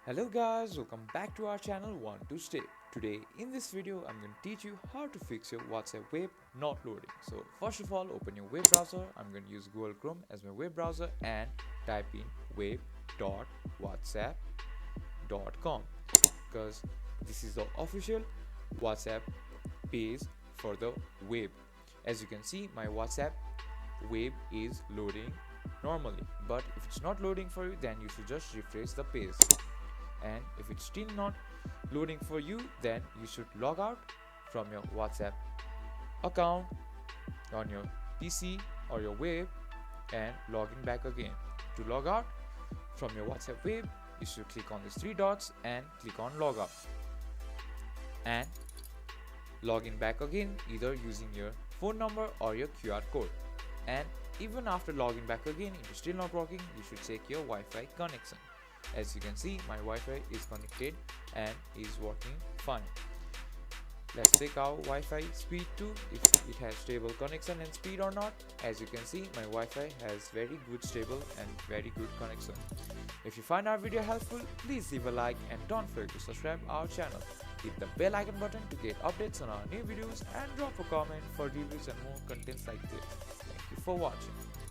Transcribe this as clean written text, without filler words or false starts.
Hello guys, welcome back to our channel One to Stay. Today in this video I'm going to teach you how to fix your WhatsApp web not loading. So first of all, open your web browser. I'm going to use Google Chrome as my web browser and type in web.whatsapp.com because this is the official WhatsApp page for the web. As you can see, my WhatsApp web is loading normally, but if it's not loading for you, then you should just refresh the page. And if it's still not loading for you, then you should log out from your WhatsApp account on your PC or your web and log in back again. To log out from your WhatsApp web, you should click on these three dots and click on log out and log in back again, either using your phone number or your QR code. And even after logging back again, if it's still not working, you should check your Wi-Fi connection. As you can see, my Wi-Fi is connected and is working fine. Let's check our Wi-Fi speed too, if it has stable connection and speed or not. As you can see, my Wi-Fi has very good stable and very good connection. If you find our video helpful, please leave a like and don't forget to subscribe our channel. Hit the bell icon button to get updates on our new videos and drop a comment for reviews and more contents like this. Thank you for watching.